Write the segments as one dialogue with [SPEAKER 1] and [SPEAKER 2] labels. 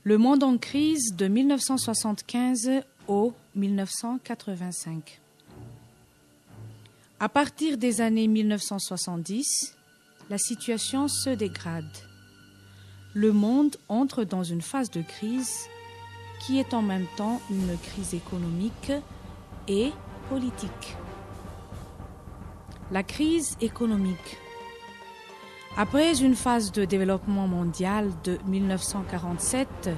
[SPEAKER 1] Le monde en crise de 1975 au 1985. À partir des années 1970, la situation se dégrade. Le monde entre dans une phase de crise qui est en même temps une crise économique et politique. La crise économique. Après une phase de développement mondial de 1947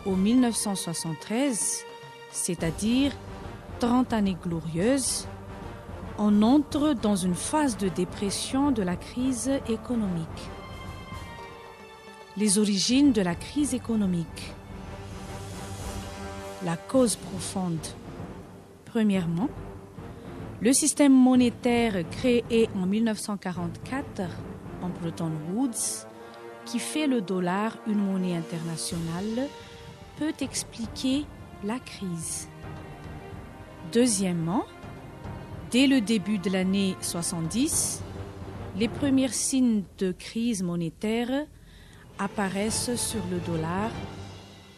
[SPEAKER 1] au 1973, c'est-à-dire 30 années glorieuses, on entre dans une phase de dépression de la crise économique. Les origines de la crise économique. La cause profonde. Premièrement, le système monétaire créé en 1944 en Bretton Woods, qui fait le dollar une monnaie internationale, peut expliquer la crise. Deuxièmement, dès le début de l'année 70, les premiers signes de crise monétaire apparaissent sur le dollar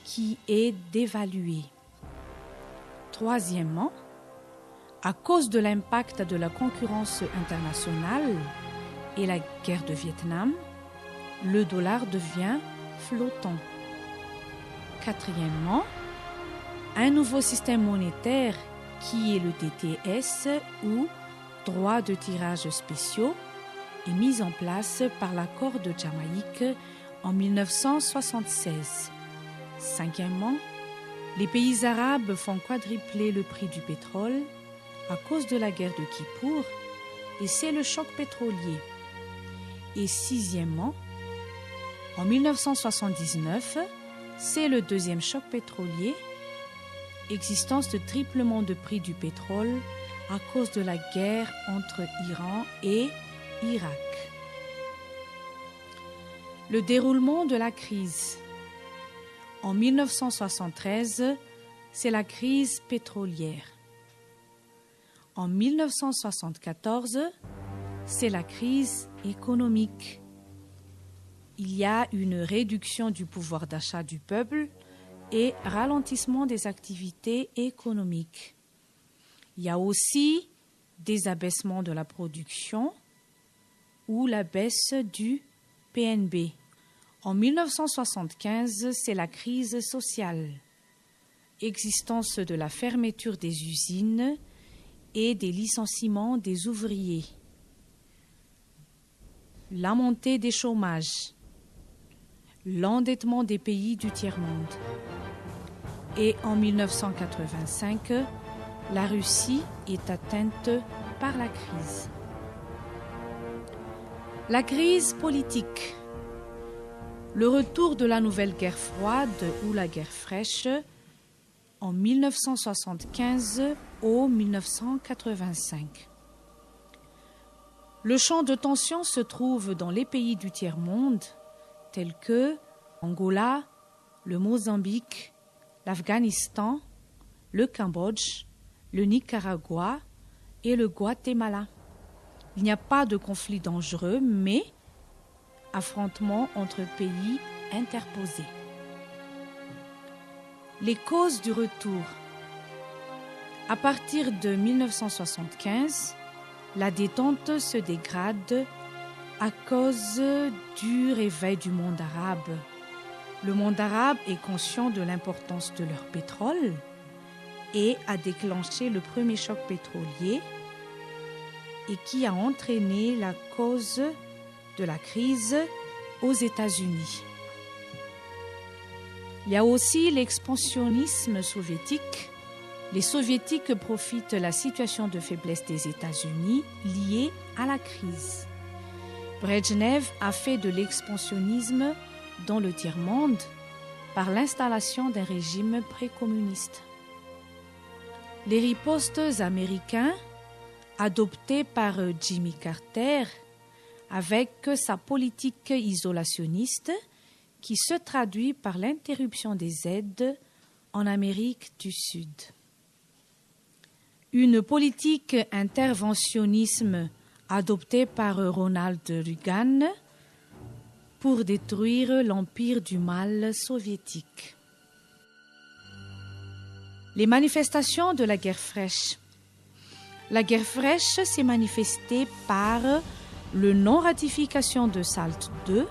[SPEAKER 1] qui est dévalué. Troisièmement, à cause de l'impact de la concurrence internationale et la guerre de Vietnam, le dollar devient flottant. Quatrièmement, un nouveau système monétaire qui est le DTS ou droit de tirage spéciaux est mis en place par l'accord de Jamaïque en 1976. Cinquièmement, les pays arabes font quadrupler le prix du pétrole à cause de la guerre de Kippour et c'est le choc pétrolier. Et sixièmement, en 1979, c'est le deuxième choc pétrolier, existence de triplement de prix du pétrole à cause de la guerre entre Iran et Irak. Le déroulement de la crise. En 1973, c'est la crise pétrolière. En 1974, c'est la crise économique. Il y a une réduction du pouvoir d'achat du peuple et ralentissement des activités économiques. Il y a aussi des abaissements de la production ou la baisse du PNB. En 1975, c'est la crise sociale. Existence de la fermeture des usines et des licenciements des ouvriers. La montée des chômages, l'endettement des pays du tiers-monde. Et en 1985, la Russie est atteinte par la crise. La crise politique. Le retour de la nouvelle guerre froide ou la guerre fraîche en 1975 au 1985. Le champ de tension se trouve dans les pays du tiers-monde, tels que Angola, le Mozambique, l'Afghanistan, le Cambodge, le Nicaragua et le Guatemala. Il n'y a pas de conflit dangereux, mais affrontements entre pays interposés. Les causes du retour. À partir de 1975, la détente se dégrade à cause du réveil du monde arabe. Le monde arabe est conscient de l'importance de leur pétrole et a déclenché le premier choc pétrolier et qui a entraîné la cause de la crise aux États-Unis. Il y a aussi l'expansionnisme soviétique. Les soviétiques profitent de la situation de faiblesse des États-Unis liée à la crise. Brejnev a fait de l'expansionnisme dans le tiers-monde par l'installation d'un régime précommuniste. Les ripostes américains adoptées par Jimmy Carter avec sa politique isolationniste qui se traduit par l'interruption des aides en Amérique du Sud. Une politique interventionnisme adoptée par Ronald Reagan pour détruire l'empire du mal soviétique. Les manifestations de la guerre fraîche. La guerre fraîche s'est manifestée par le non-ratification de SALT II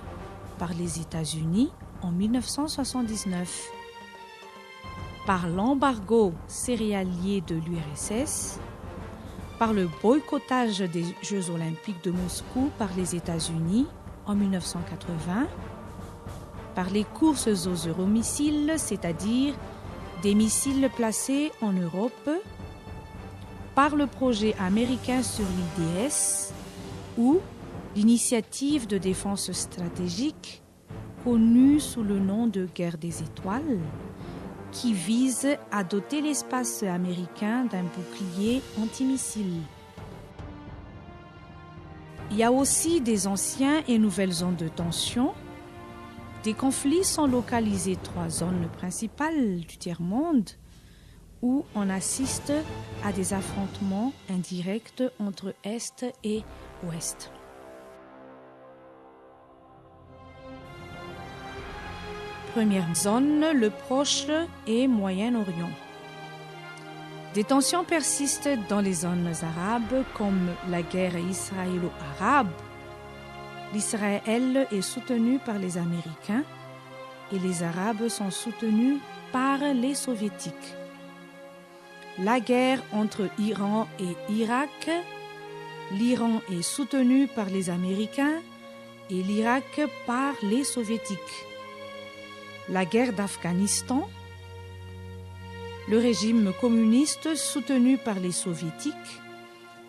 [SPEAKER 1] par les États-Unis en 1979, par l'embargo céréalier de l'URSS, par le boycottage des Jeux olympiques de Moscou par les États-Unis en 1980, par les courses aux euromissiles, c'est-à-dire des missiles placés en Europe, par le projet américain sur l'IDS ou l'initiative de défense stratégique connue sous le nom de guerre des étoiles, qui vise à doter l'espace américain d'un bouclier antimissile. Il y a aussi des anciens et nouvelles zones de tension. Des conflits sont localisés 3 zones principales du tiers-monde où on assiste à des affrontements indirects entre Est et Ouest. Première zone, le Proche et Moyen-Orient. Des tensions persistent dans les zones arabes comme la guerre israélo-arabe. L'Israël est soutenu par les Américains et les Arabes sont soutenus par les Soviétiques. La guerre entre Iran et Irak. L'Iran est soutenu par les Américains et l'Irak par les Soviétiques. La guerre d'Afghanistan, le régime communiste soutenu par les Soviétiques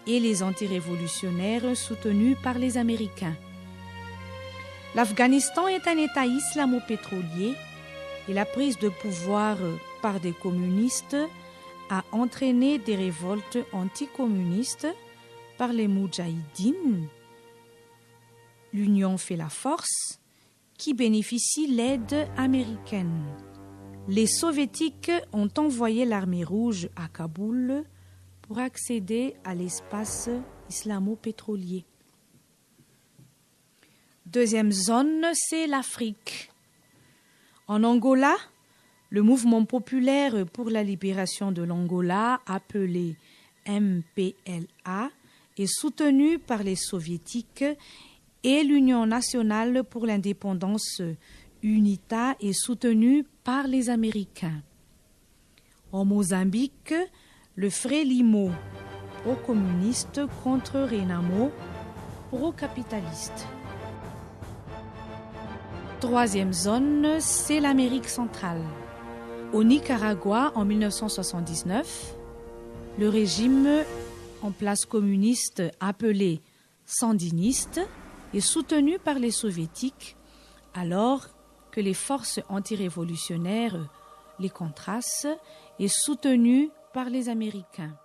[SPEAKER 1] et les antirévolutionnaires soutenus par les Américains. L'Afghanistan est un État islamo-pétrolier et la prise de pouvoir par des communistes a entraîné des révoltes anticommunistes par les Moudjahidines. L'Union fait la force, qui bénéficie l'aide américaine. Les Soviétiques ont envoyé l'armée rouge à Kaboul pour accéder à l'espace islamo-pétrolier. Deuxième zone, c'est l'Afrique. En Angola, le mouvement populaire pour la libération de l'Angola, appelé MPLA, est soutenu par les Soviétiques et l'Union nationale pour l'indépendance UNITA est soutenue par les Américains. En Mozambique, le Frelimo, pro-communiste, contre Renamo, pro-capitaliste. Troisième zone, c'est l'Amérique centrale. Au Nicaragua, en 1979, le régime en place communiste appelé sandiniste est soutenu par les Soviétiques alors que les forces antirévolutionnaires, les Contras, est soutenu par les Américains.